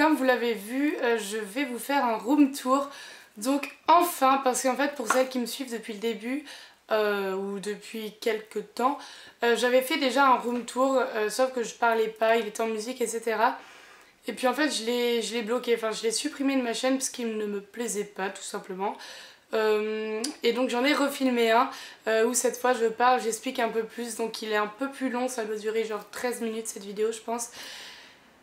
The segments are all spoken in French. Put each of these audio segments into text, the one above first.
comme vous l'avez vu, je vais vous faire un room tour. Donc enfin, parce qu'en fait pour celles qui me suivent depuis le début ou depuis quelques temps, j'avais fait déjà un room tour, sauf que je parlais pas, il était en musique, etc. Et puis en fait je l'ai bloqué, enfin je l'ai supprimé de ma chaîne parce qu'il ne me plaisait pas tout simplement. Et donc j'en ai refilmé un où cette fois je parle, j'explique un peu plus, donc il est un peu plus long, ça doit durer genre 13 minutes cette vidéo je pense.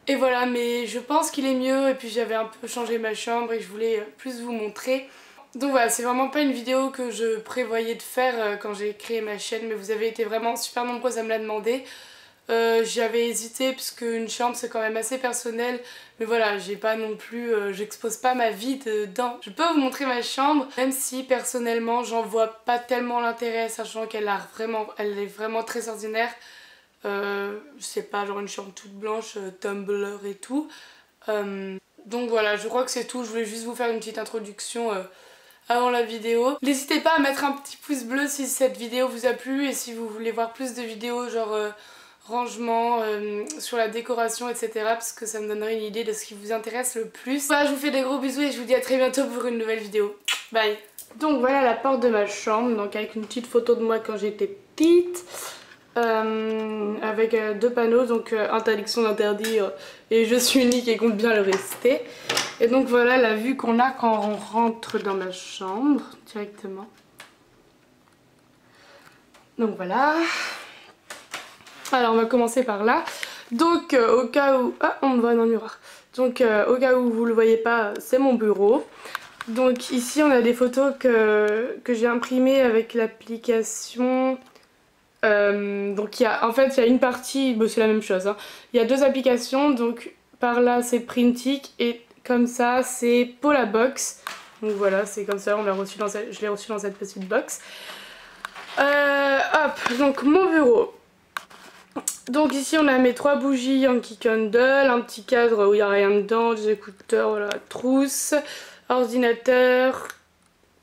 Et voilà, mais je pense qu'il est mieux et puis j'avais un peu changé ma chambre et je voulais plus vous montrer. Donc voilà, c'est vraiment pas une vidéo que je prévoyais de faire quand j'ai créé ma chaîne, mais vous avez été vraiment super nombreuses à me la demander. J'avais hésité parce qu'une chambre c'est quand même assez personnel, mais voilà, j'ai pas non plus, j'expose pas ma vie dedans. Je peux vous montrer ma chambre, même si personnellement j'en vois pas tellement l'intérêt, sachant elle est vraiment très ordinaire. C'est pas genre une chambre toute blanche, Tumblr et tout. Donc voilà, je crois que c'est tout, je voulais juste vous faire une petite introduction avant la vidéo. N'hésitez pas à mettre un petit pouce bleu si cette vidéo vous a plu et si vous voulez voir plus de vidéos genre rangement, sur la décoration, etc. parce que ça me donnerait une idée de ce qui vous intéresse le plus. Voilà, je vous fais des gros bisous et je vous dis à très bientôt pour une nouvelle vidéo. Bye. Donc voilà la porte de ma chambre, donc avec une petite photo de moi quand j'étais petite. Avec deux panneaux, donc interdiction d'interdire et je suis unique et compte bien le rester. Et donc voilà la vue qu'on a quand on rentre dans ma chambre directement. Donc voilà. Alors on va commencer par là. Donc au cas où... Ah, on me voit dans le miroir. Donc au cas où vous le voyez pas, c'est mon bureau. Donc ici on a des photos que j'ai imprimées avec l'application... donc en fait il y a une partie, bon, c'est la même chose, hein. Il y a deux applications, donc par là c'est Printic et comme ça c'est Polabox. Donc voilà, c'est comme ça, je l'ai reçu dans cette petite box. Hop, donc mon bureau. Donc ici on a mes trois bougies Yankee Candle, un petit cadre où il n'y a rien dedans, des écouteurs, voilà, trousse, ordinateur,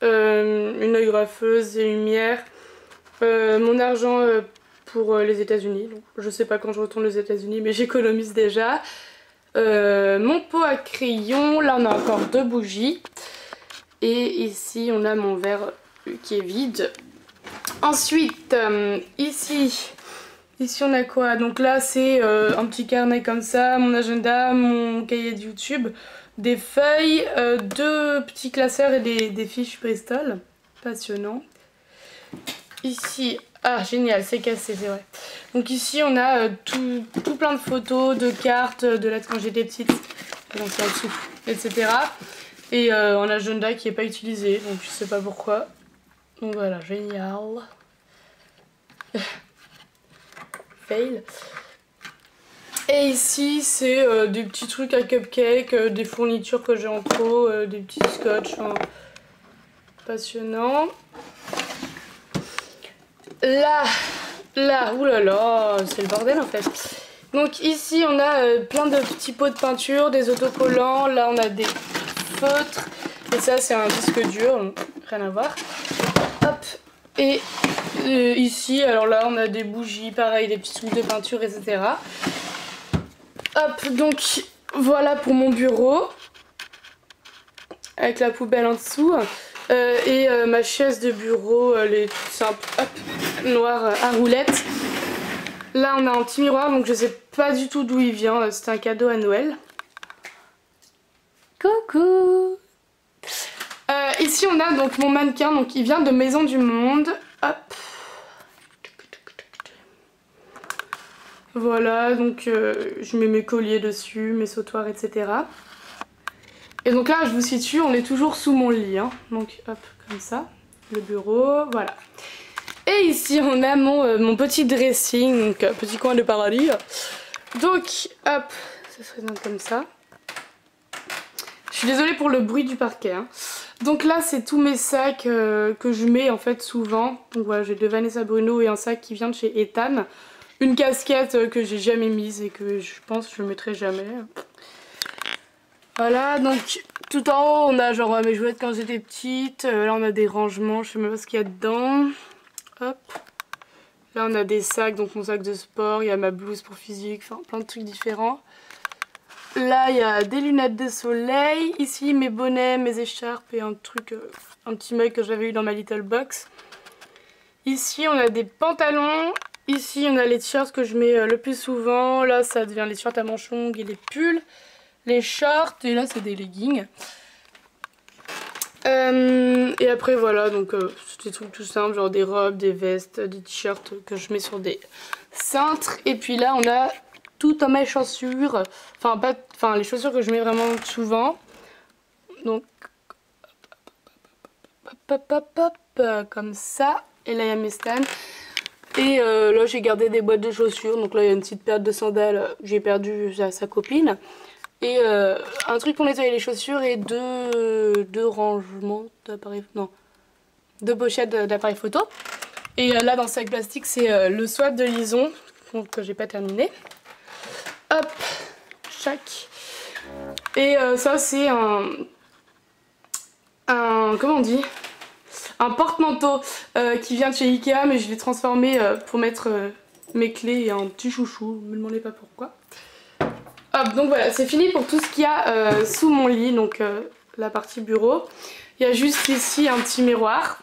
une agrafeuse, des lumières. Mon argent pour les États-Unis, je sais pas quand je retourne aux États-Unis mais j'économise déjà. Mon pot à crayon, là on a encore deux bougies. Et ici on a mon verre qui est vide. Ensuite ici on a quoi? Donc là c'est un petit carnet comme ça, mon agenda, mon cahier de YouTube, des feuilles, deux petits classeurs et des fiches Bristol. Passionnant. Ici, ah génial, c'est cassé, c'est vrai. Donc ici on a tout plein de photos, de cartes, de lettres quand j'étais petite, donc là-dessous, etc. Et un agenda qui n'est pas utilisé, donc je sais pas pourquoi. Donc voilà, génial. Fail. Et ici c'est des petits trucs à cupcake, des fournitures que j'ai en trop, des petits scotch, hein. Passionnant. Là, oulala, c'est le bordel en fait. Donc ici on a plein de petits pots de peinture, des autocollants, là on a des feutres, et ça c'est un disque dur, donc rien à voir. Hop, et ici, alors là on a des bougies, pareil, des petits trucs de peinture, etc. Hop, donc voilà pour mon bureau, avec la poubelle en dessous. Et ma chaise de bureau, elle est toute simple, hop, noire à roulettes. Là on a un petit miroir, donc je sais pas du tout d'où il vient, c'était un cadeau à Noël. Coucou. Ici on a donc mon mannequin, donc il vient de Maison du Monde. Hop. Voilà, donc je mets mes colliers dessus, mes sautoirs, etc. Et donc là je vous situe, on est toujours sous mon lit, hein. Donc hop, comme ça, le bureau, voilà. Et ici on a mon petit dressing, donc petit coin de paradis. Donc hop, ça se présente comme ça. Je suis désolée pour le bruit du parquet, hein. Donc là c'est tous mes sacs que je mets en fait souvent. Donc voilà, j'ai deux Vanessa Bruno et un sac qui vient de chez Ethan. Une casquette que j'ai jamais mise et que je pense que je ne mettrai jamais. Voilà, donc tout en haut on a genre mes jouettes quand j'étais petite. Là on a des rangements, je sais même pas ce qu'il y a dedans. Hop. Là on a des sacs, donc mon sac de sport, il y a ma blouse pour physique, enfin plein de trucs différents. là il y a des lunettes de soleil. Ici mes bonnets, mes écharpes et un truc, un petit mug que j'avais eu dans ma little box. Ici on a des pantalons. Ici on a les t-shirts que je mets le plus souvent. Là ça devient les t-shirts à manches longues et les pulls. Les shorts et là c'est des leggings. Et après voilà, donc c'est des trucs tout simples, genre des robes, des vestes, des t-shirts que je mets sur des cintres. Et puis là on a toutes mes chaussures, enfin les chaussures que je mets vraiment souvent. Donc comme ça. Et là il y a mes stands. Et là j'ai gardé des boîtes de chaussures. Donc là il y a une petite paire de sandales que j'ai perdue à sa copine. Et un truc pour nettoyer les chaussures et deux rangements d'appareils, non, deux pochettes d'appareils photo. Et là dans le sac plastique c'est le swap de Lison, donc que j'ai pas terminé. Hop, chac. Et ça c'est comment on dit, un porte-manteau qui vient de chez Ikea, mais je l'ai transformé pour mettre mes clés et un petit chouchou, ne me demandez pas pourquoi. Hop, donc voilà, c'est fini pour tout ce qu'il y a sous mon lit, donc la partie bureau. Il y a juste ici un petit miroir,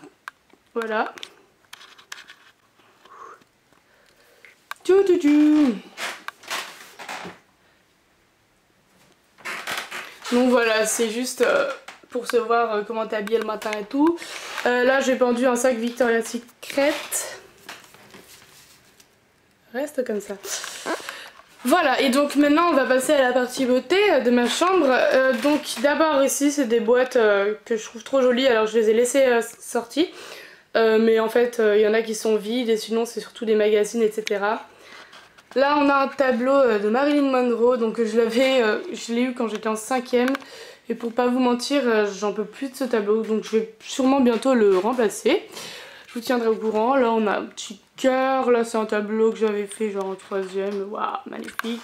voilà. Donc voilà, c'est juste pour se voir comment t'es habillé le matin et tout. Là j'ai pendu un sac Victoria's Secret. Reste comme ça. Voilà, et donc maintenant on va passer à la partie beauté de ma chambre. Donc d'abord ici c'est des boîtes que je trouve trop jolies, alors je les ai laissées sorties. Mais en fait il y en a qui sont vides et sinon c'est surtout des magazines, etc. Là on a un tableau de Marilyn Monroe, donc je l'ai eu quand j'étais en 5ème. Et pour pas vous mentir, j'en peux plus de ce tableau, donc je vais sûrement bientôt le remplacer. Je vous tiendrai au courant. Là on a un petit cœur, là c'est un tableau que j'avais fait genre en 3ème, waouh, magnifique.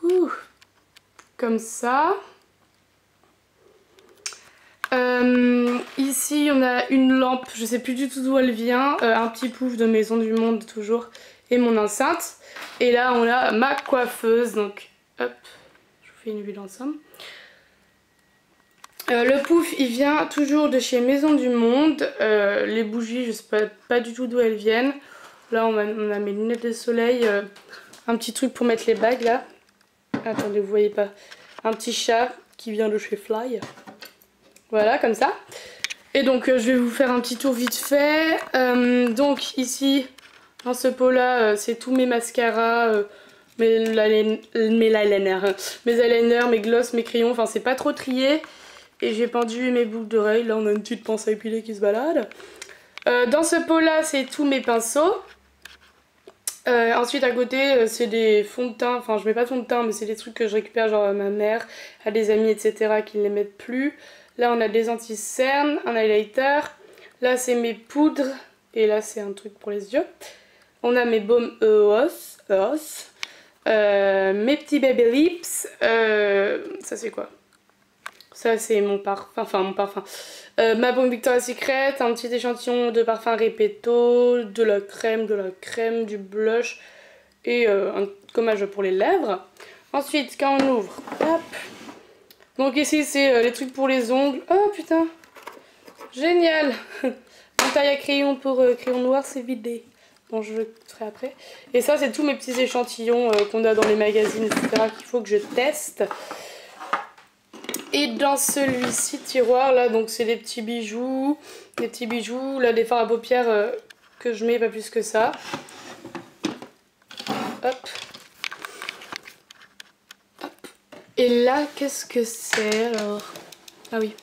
Ouh. Comme ça. Ici on a une lampe, je sais plus du tout d'où elle vient, un petit pouf de Maison du Monde toujours, et mon enceinte. Et là on a ma coiffeuse, donc hop, je vous fais une vue d'ensemble. Le pouf il vient toujours de chez Maison du Monde. Les bougies je sais pas du tout d'où elles viennent. Là on a mes lunettes de soleil, un petit truc pour mettre les bagues là. Attendez, vous voyez pas. Un petit chat qui vient de chez Fly. Voilà, comme ça. Et donc je vais vous faire un petit tour vite fait. Donc ici dans ce pot là c'est tous mes mascaras, mes eyeliners, mes gloss, mes crayons, enfin c'est pas trop trié. Et j'ai pendu mes boucles d'oreilles, là on a une petite pince à épiler qui se balade. Dans ce pot là c'est tous mes pinceaux. Ensuite à côté c'est des fonds de teint, enfin je mets pas de fond de teint mais c'est des trucs que je récupère genre à ma mère, à des amis etc. qui ne les mettent plus. Là on a des anti-cernes, un highlighter, là c'est mes poudres et là c'est un truc pour les yeux. On a mes baumes EOS, mes petits baby lips, ça c'est quoi? Ça c'est mon parfum, ma baume Victoria's Secret, un petit échantillon de parfum Repetto, de la crème, du blush et un gommage pour les lèvres. Ensuite quand on ouvre, hop, donc ici c'est les trucs pour les ongles. Oh putain, génial. Mon taille à crayon pour crayon noir c'est vidé. Bon je le ferai après. Et ça c'est tous mes petits échantillons qu'on a dans les magazines etc. qu'il faut que je teste. Et dans celui-ci tiroir là, donc c'est des petits bijoux, là des fards à paupières que je mets pas plus que ça. Hop. Hop. Et là qu'est-ce que c'est alors? Ah oui.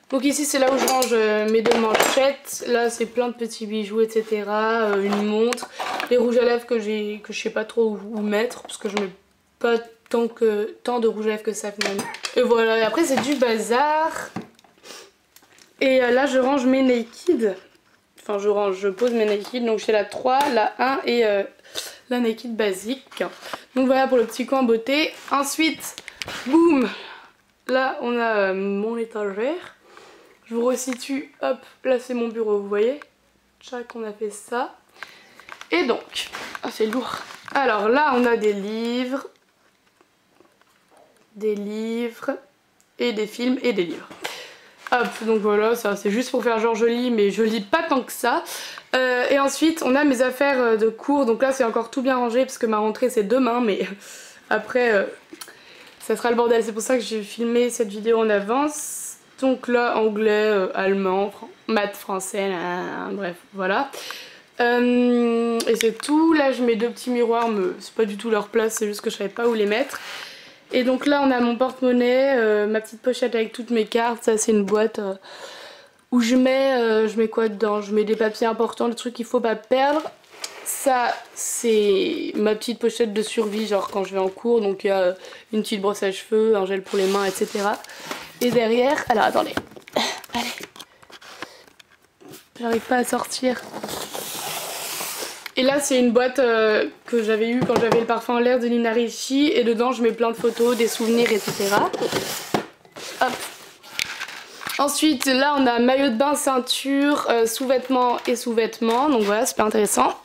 Donc ici c'est là où je range mes deux manchettes, là c'est plein de petits bijoux etc, une montre, les rouges à lèvres que je sais pas trop où mettre parce que je mets pas tant de rouge à lèvres que ça finalement. Et voilà, et après c'est du bazar. Et là je range mes Naked. Enfin je pose mes Naked. Donc j'ai la 3, la 1 et la Naked basique. Donc voilà pour le petit coin beauté. Ensuite, boum, là on a mon étagère. Je vous resitue, hop, là c'est mon bureau, vous voyez. Tchac, on a fait ça. Et donc, ah c'est lourd. Alors là on a des livres. des livres et des films et des livres. Hop, donc voilà, ça c'est juste pour faire genre je lis, mais je lis pas tant que ça. Et ensuite on a mes affaires de cours, donc là c'est encore tout bien rangé parce que ma rentrée c'est demain, mais après ça sera le bordel, c'est pour ça que j'ai filmé cette vidéo en avance. Donc là anglais, allemand, maths, français, bref voilà. Et c'est tout, là je mets 2 petits miroirs, mais c'est pas du tout leur place, c'est juste que je savais pas où les mettre. Et donc là on a mon porte-monnaie, ma petite pochette avec toutes mes cartes, ça c'est une boîte où je mets quoi dedans? Je mets des papiers importants, des trucs qu'il faut pas perdre. Ça c'est ma petite pochette de survie, genre quand je vais en cours, donc il y a une petite brosse à cheveux, un gel pour les mains, etc. Et derrière, alors attendez, allez, j'arrive pas à sortir. Et là c'est une boîte que j'avais eue quand j'avais le parfum en l'air de Nina Ricci, et dedans je mets plein de photos, des souvenirs, etc. Hop. Ensuite là on a maillot de bain, ceinture, sous-vêtements et sous-vêtements, donc voilà, super intéressant.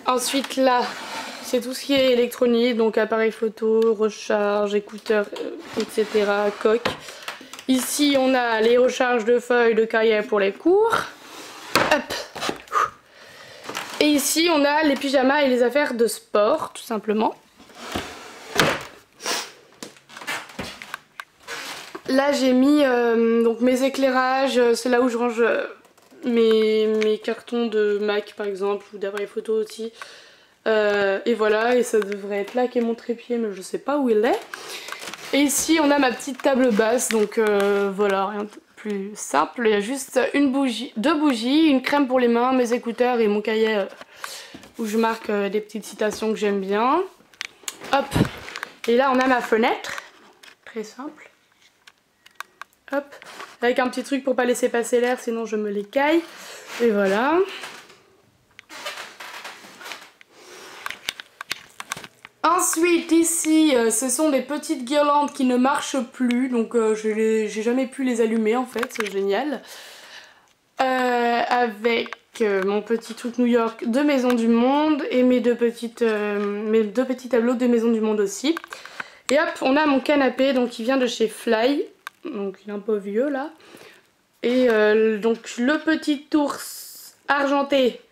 Ensuite là c'est tout ce qui est électronique, donc appareil photo, recharge, écouteurs, etc. coque. Ici on a les recharges de feuilles de cahiers pour les cours. Hop. Et ici on a les pyjamas et les affaires de sport tout simplement. Là j'ai mis donc mes éclairages, c'est là où je range mes cartons de Mac par exemple, ou d'appareil photo aussi. Et voilà, et ça devrait être là qu'est mon trépied, mais je sais pas où il est. Et ici on a ma petite table basse, donc voilà, rien de plus simple. Il y a juste une bougie, 2 bougies, une crème pour les mains, mes écouteurs et mon cahier où je marque des petites citations que j'aime bien. Hop, et là on a ma fenêtre, très simple. Hop, avec un petit truc pour pas laisser passer l'air, sinon je me l'écaille. Et voilà. Ensuite ici ce sont des petites guirlandes qui ne marchent plus, donc j'ai jamais pu les allumer en fait, c'est génial. Avec mon petit truc New York de Maison du Monde et mes deux petits tableaux de Maison du Monde aussi. Et hop, on a mon canapé donc qui vient de chez Fly, donc il est un peu vieux là. Et donc le petit ours argenté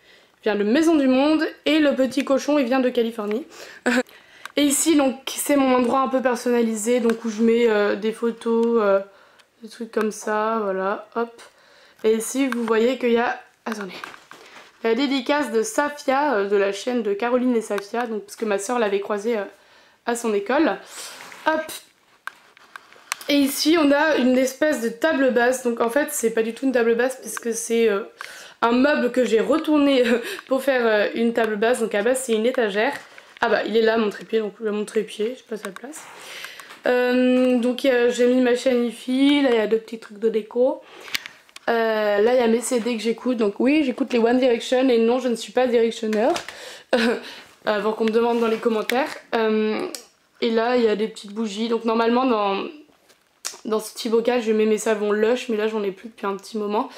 vient de Maison du Monde et le petit cochon il vient de Californie. Et ici donc c'est mon endroit un peu personnalisé, donc où je mets des photos, des trucs comme ça, voilà, hop. Et ici vous voyez qu'il y a, attendez, la dédicace de Safia, de la chaîne de Caroline et Safia, donc parce que ma soeur l'avait croisée à son école. Hop. Et ici on a une espèce de table basse, donc en fait c'est pas du tout une table basse puisque c'est un meuble que j'ai retourné pour faire une table basse, donc à la base c'est une étagère. Ah bah il est là mon trépied, donc mon trépied, je passe la place. Donc j'ai mis ma chaîne hi-fi, là il y a 2 petits trucs de déco. Là il y a mes CD que j'écoute, donc oui j'écoute les One Direction et non je ne suis pas directionneur. Avant qu'on me demande dans les commentaires. Et là il y a des petites bougies, donc normalement dans ce petit bocal je mets mes savons Lush, mais là j'en ai plus depuis un petit moment.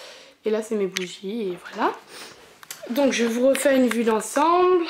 Et là c'est mes bougies et voilà. Donc je vous refais une vue d'ensemble.